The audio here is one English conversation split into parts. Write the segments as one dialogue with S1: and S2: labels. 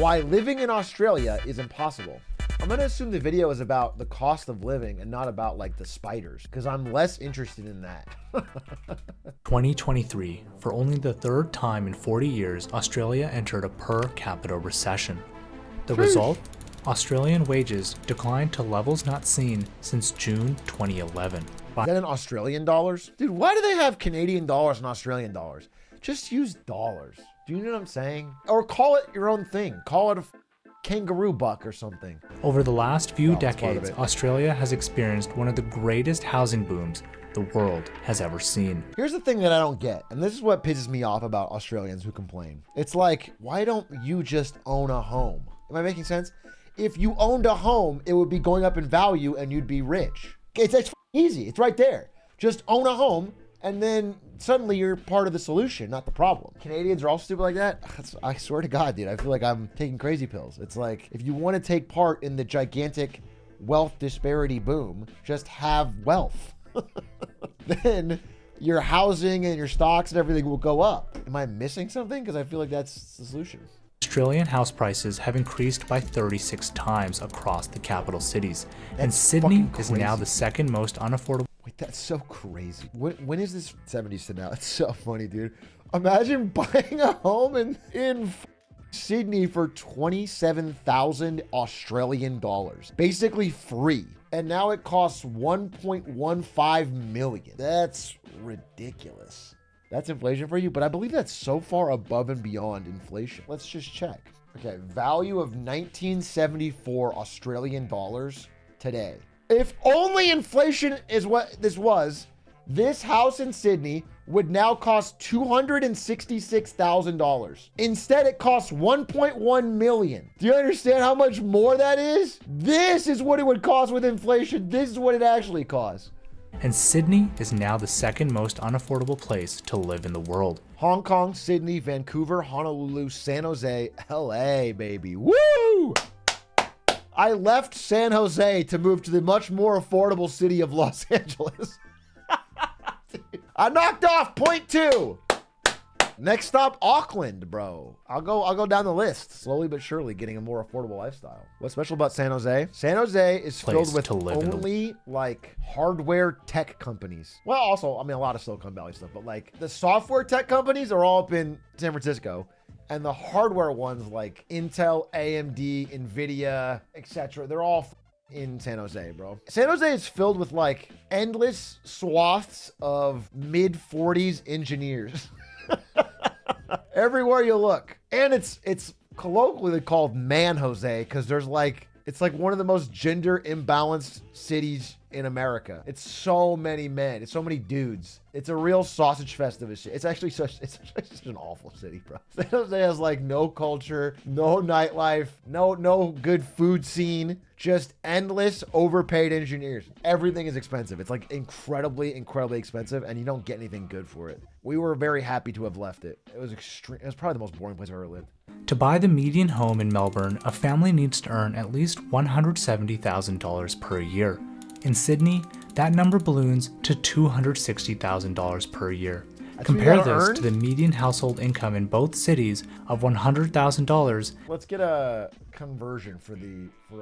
S1: Why living in Australia is impossible. I'm gonna assume the video is about the cost of living and not about like the spiders, because I'm less interested in that.
S2: 2023, for only the third time in 40 years, Australia entered a per capita recession. The result? Australian wages declined to levels not seen since June 2011.
S1: Is that in Australian dollars? Dude, why do they have Canadian dollars and Australian dollars? Just use dollars. Do you know what I'm saying? Or call it your own thing. Call it a kangaroo buck or something.
S2: Over the last few decades, Australia has experienced one of the greatest housing booms the world has ever seen.
S1: Here's the thing that I don't get, and this is what pisses me off about Australians who complain. It's like, why don't you just own a home? Am I making sense? If you owned a home, it would be going up in value and you'd be rich. It's easy. It's right there. Just own a home and then suddenly you're part of the solution, not the problem. Canadians are all stupid like that. I swear to God, dude, I feel like I'm taking crazy pills. It's like, if you want to take part in the gigantic wealth disparity boom, just have wealth. Then your housing and your stocks and everything will go up. Am I missing something? Because I feel like that's the solution.
S2: Australian house prices have increased by 36 times across the capital cities, and Sydney is now the second most unaffordable.
S1: Wait, that's so crazy. When is this 70s to now? It's so funny, dude. Imagine buying a home in Sydney for 27,000 Australian dollars. Basically free. And now it costs 1.15 million. That's ridiculous. That's inflation for you, but I believe that's so far above and beyond inflation. Let's just check. Okay, value of 1974 Australian dollars today. If only inflation is what this was, this house in Sydney would now cost $266,000. Instead, it costs 1.1 million. Do you understand how much more that is? This is what it would cost with inflation. This is what it actually costs.
S2: And Sydney is now the second most unaffordable place to live in the world.
S1: Hong Kong, Sydney, Vancouver, Honolulu, San Jose, LA, baby. Woo! I left San Jose to move to the much more affordable city of Los Angeles. I knocked off point 2. Next stop, Auckland, bro. I'll go down the list, slowly but surely, getting a more affordable lifestyle. What's special about San Jose? San Jose is filled with only like hardware tech companies. Well, also, I mean, a lot of Silicon Valley stuff, but like the software tech companies are all up in San Francisco. And the hardware ones like Intel, AMD, Nvidia, etc., they're all in San Jose, bro. San Jose is filled with like endless swaths of mid-40s engineers. Everywhere you look. And it's colloquially called Man Jose because there's like, it's like one of the most gender imbalanced cities in America. It's so many men. It's so many dudes. It's a real sausage fest of a shit. It's actually such an awful city, bro. San Jose has like no culture, no nightlife, no good food scene, just endless overpaid engineers. Everything is expensive. It's like incredibly expensive, and you don't get anything good for it. We were very happy to have left it. It was extreme. It was probably the most boring place I've ever lived.
S2: To buy the median home in Melbourne, a family needs to earn at least $170,000 per year. In Sydney, that number balloons to $260,000 per year. Compare this to the median household income in both cities of $100,000.
S1: Let's get a conversion for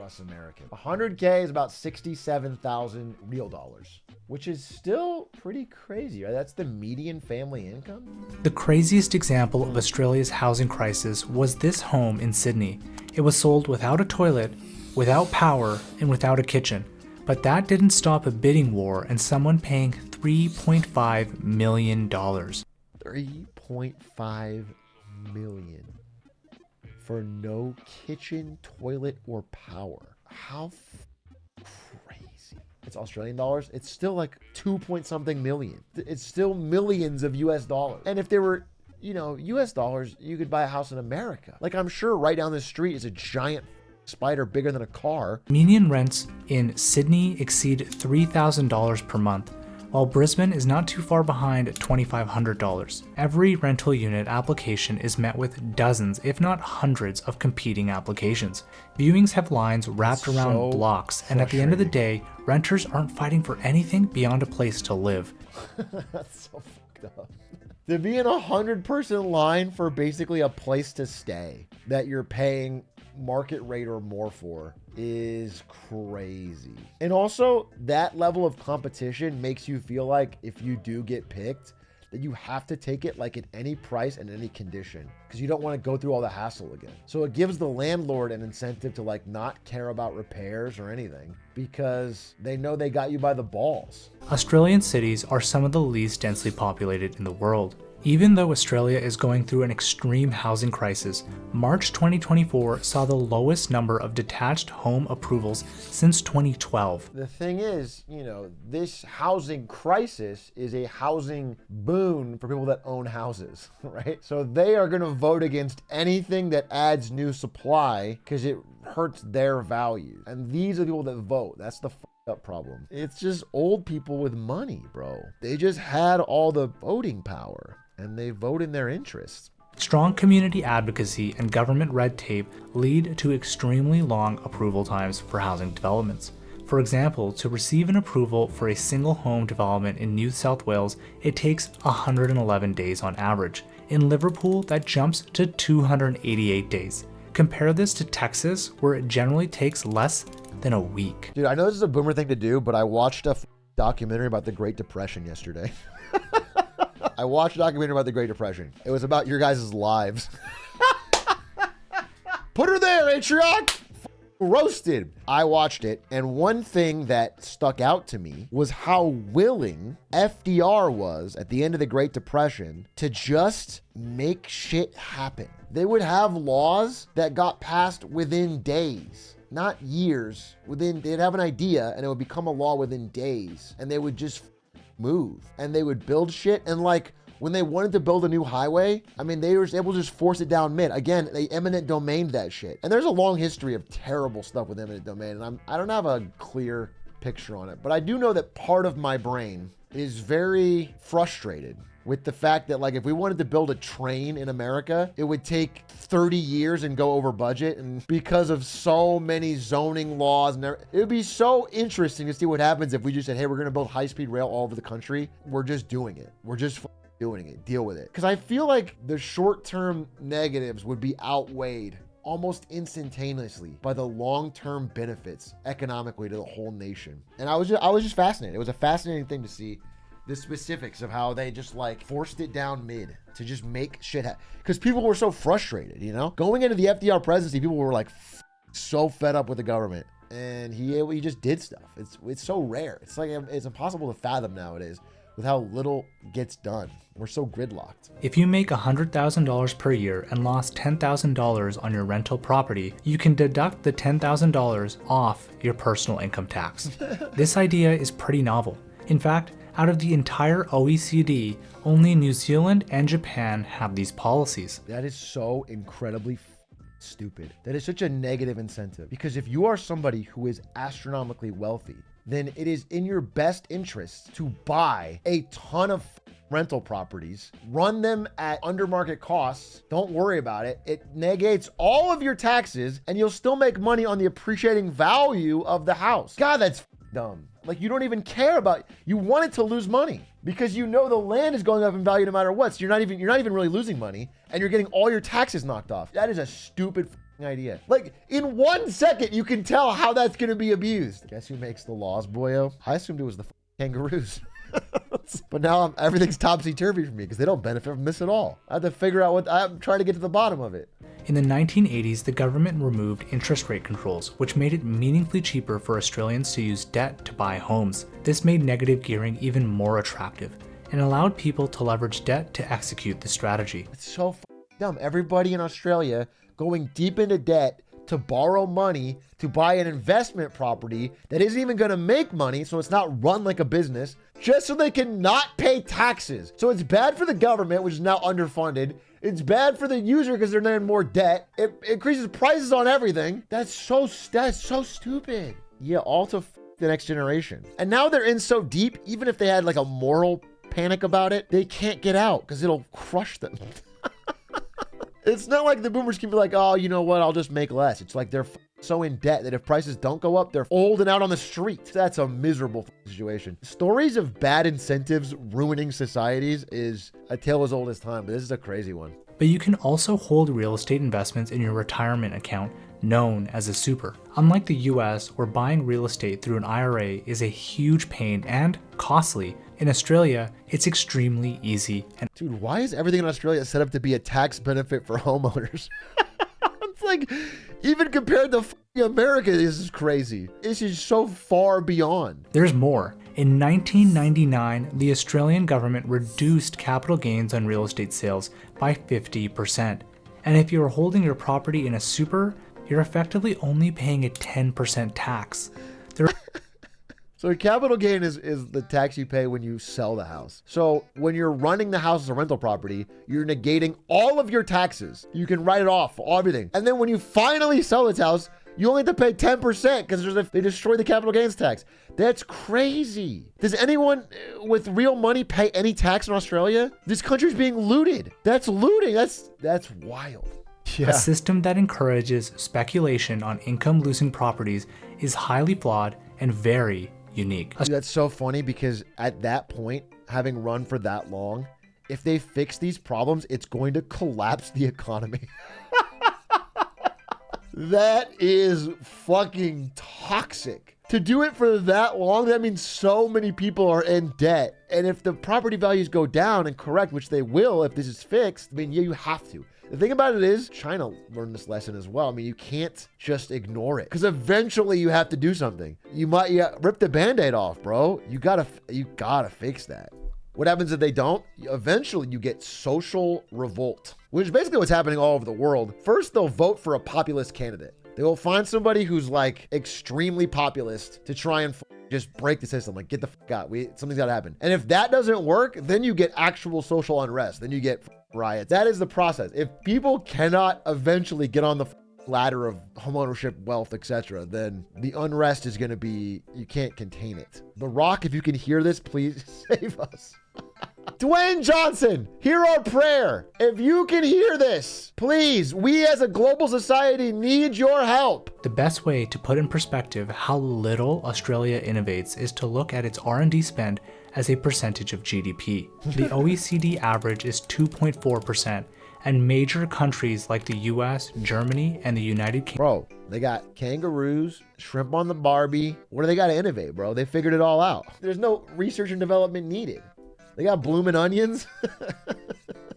S1: us Americans. 100K is about 67,000 real dollars, which is still pretty crazy, right? That's the median family income.
S2: The craziest example of Australia's housing crisis was this home in Sydney. It was sold without a toilet, without power, and without a kitchen. But that didn't stop a bidding war and someone paying $3.5 million.
S1: $3.5 million for no kitchen, toilet, or power. How crazy. It's Australian dollars. It's still like 2-point-something million. It's still millions of US dollars. And if they were, US dollars, you could buy a house in America. Like, I'm sure right down the street is a giant spider bigger than a car.
S2: Median rents in Sydney exceed $3,000 per month, while Brisbane is not too far behind at $2,500. Every rental unit application is met with dozens, if not hundreds, of competing applications. Viewings have lines wrapped around blocks, and at the end of the day, renters aren't fighting for anything beyond a place to live.
S1: That's so fucked up. To be in 100-person line for basically a place to stay that you're paying market rate or more for is crazy. And also, that level of competition makes you feel like if you do get picked, that you have to take it like at any price and any condition because you don't want to go through all the hassle again. So it gives the landlord an incentive to like not care about repairs or anything because they know they got you by the balls.
S2: Australian cities are some of the least densely populated in the world. Even though Australia is going through an extreme housing crisis, March 2024 saw the lowest number of detached home approvals since 2012.
S1: The thing is, this housing crisis is a housing boon for people that own houses, right? So they are going to vote against anything that adds new supply because it hurts their value. And these are the people that vote. That's the up problem. It's just old people with money, bro. They just had all the voting power and they vote in their interests.
S2: Strong community advocacy and government red tape lead to extremely long approval times for housing developments. For example, to receive an approval for a single home development in New South Wales, it takes 111 days on average. In Liverpool, that jumps to 288 days. Compare this to Texas, where it generally takes less than a week.
S1: Dude, I know this is a boomer thing to do, but I watched a documentary about the Great Depression yesterday. I watched a documentary about the Great Depression. It was about your guys' lives. Put her there, Atriarch! Roasted. I watched it, and one thing that stuck out to me was how willing FDR was at the end of the Great Depression to just make shit happen. They would have laws that got passed within days. Not years. They'd have an idea and it would become a law within days. And they would just move. And they would build shit. And like when they wanted to build a new highway, they were able to just force it down mid. Again, they eminent domained that shit. And there's a long history of terrible stuff with eminent domain. And I don't have a clear picture on it. But I do know that part of my brain is very frustrated with the fact that like if we wanted to build a train in America, it would take 30 years and go over budget. And because of so many zoning laws, and it would be so interesting to see what happens if we just said, hey, we're going to build high-speed rail all over the country. We're just doing it. We're just doing it. Deal with it. Because I feel like the short-term negatives would be outweighed almost instantaneously by the long-term benefits economically to the whole nation. And I was just fascinated. It was a fascinating thing to see the specifics of how they just like forced it down mid to just make shit happen. Because people were so frustrated, Going into the FDR presidency, people were like so fed up with the government. And he just did stuff. It's so rare. It's like it's impossible to fathom nowadays with how little gets done. We're so gridlocked.
S2: If you make $100,000 per year and lost $10,000 on your rental property, you can deduct the $10,000 off your personal income tax. This idea is pretty novel. In fact, out of the entire OECD, only New Zealand and Japan have these policies.
S1: That is so incredibly stupid. That is such a negative incentive. Because if you are somebody who is astronomically wealthy, then it is in your best interest to buy a ton of rental properties, run them at under market costs. Don't worry about it. It negates all of your taxes and you'll still make money on the appreciating value of the house. God, that's dumb. Like you don't even care about, you want it to lose money because the land is going up in value no matter what. So you're not even really losing money and you're getting all your taxes knocked off. That is a stupid idea. Like in 1 second, you can tell how that's going to be abused. Guess who makes the laws, boyo? I assumed it was the kangaroos. But now everything's topsy-turvy for me because they don't benefit from this at all. I have to figure out I'm trying to get to the bottom of it.
S2: In the 1980s, the government removed interest rate controls, which made it meaningfully cheaper for Australians to use debt to buy homes. This made negative gearing even more attractive and allowed people to leverage debt to execute the strategy.
S1: It's so dumb. Everybody in Australia going deep into debt to borrow money to buy an investment property that isn't even going to make money, so it's not run like a business, just so they can not pay taxes. So it's bad for the government, which is now underfunded. It's bad for the user because they're in more debt. It increases prices on everything. That's so stupid. Yeah, all to the next generation. And now they're in so deep, even if they had like a moral panic about it, they can't get out because it'll crush them. It's not like the boomers can be like, oh, you know what? I'll just make less. It's like they're so in debt that if prices don't go up, they're old and out on the streets. That's a miserable situation. Stories of bad incentives ruining societies is a tale as old as time, but this is a crazy one.
S2: But you can also hold real estate investments in your retirement account, known as a super. Unlike the US, where buying real estate through an IRA is a huge pain and costly, in Australia, it's extremely easy. And
S1: dude, why is everything in Australia set up to be a tax benefit for homeowners? It's like, even compared to America, this is crazy. This is so far beyond.
S2: There's more. In 1999, the Australian government reduced capital gains on real estate sales by 50%. And if you're holding your property in a super, you're effectively only paying a 10% tax.
S1: So capital gain is the tax you pay when you sell the house. So when you're running the house as a rental property, you're negating all of your taxes. You can write it off, everything. And then when you finally sell this house, you only have to pay 10% because they destroy the capital gains tax. That's crazy. Does anyone with real money pay any tax in Australia? This country's being looted. That's looting. That's wild. Yeah.
S2: A system that encourages speculation on income-losing properties is highly flawed and very unique.
S1: Dude, that's so funny because at that point, having run for that long, if they fix these problems, it's going to collapse the economy. That is fucking toxic. To do it for that long, that means so many people are in debt. And if the property values go down and correct, which they will if this is fixed, I mean, yeah, you have to. The thing about it is, China learned this lesson as well. I mean, you can't just ignore it because eventually you have to do something. You might rip the Band-Aid off, bro. You gotta fix that. What happens if they don't? Eventually you get social revolt, which is basically what's happening all over the world. First, they'll vote for a populist candidate. They will find somebody who's like extremely populist to try and just break the system. Like, get the fuck out. Something's got to happen. And if that doesn't work, then you get actual social unrest. Then you get riots. That is the process. If people cannot eventually get on the ladder of homeownership, wealth, etc., then the unrest is going to be, you can't contain it. The Rock, if you can hear this, please save us. Dwayne Johnson, hear our prayer. If you can hear this, please, we as a global society need your help.
S2: The best way to put in perspective how little Australia innovates is to look at its R&D spend as a percentage of GDP. The OECD average is 2.4%, and major countries like the US, Germany, and the United Kingdom.
S1: Bro, they got kangaroos, shrimp on the Barbie. What do they got to innovate, bro? They figured it all out. There's no research and development needed. They got blooming onions.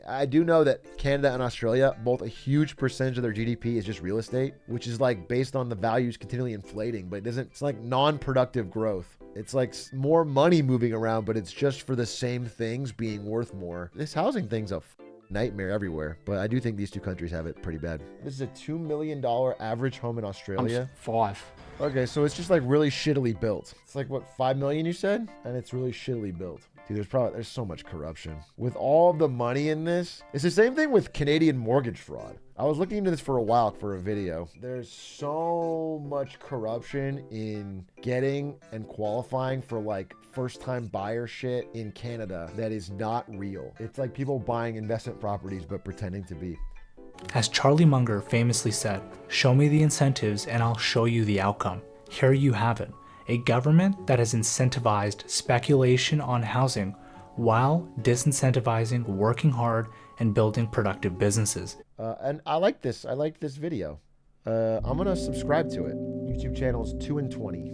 S1: I do know that Canada and Australia, both a huge percentage of their GDP is just real estate, which is like based on the values continually inflating, but it's like non-productive growth. It's like more money moving around, but it's just for the same things being worth more. This housing thing's a nightmare everywhere, but I do think these two countries have it pretty bad. This is a $2 million average home in Australia.
S3: 5.
S1: Okay, so it's just like really shittily built. It's like, what, 5 million you said? And it's really shittily built. Dude, there's so much corruption. With all the money in this, it's the same thing with Canadian mortgage fraud. I was looking into this for a while for a video. There's so much corruption in getting and qualifying for like first-time buyer shit in Canada that is not real. It's like people buying investment properties but pretending to be.
S2: As Charlie Munger famously said, "Show me the incentives and I'll show you the outcome." Here you have it. A government that has incentivized speculation on housing while disincentivizing working hard and building productive businesses.
S1: And I like this. I like this video. I'm going to subscribe to it. YouTube channel is 2 and 20.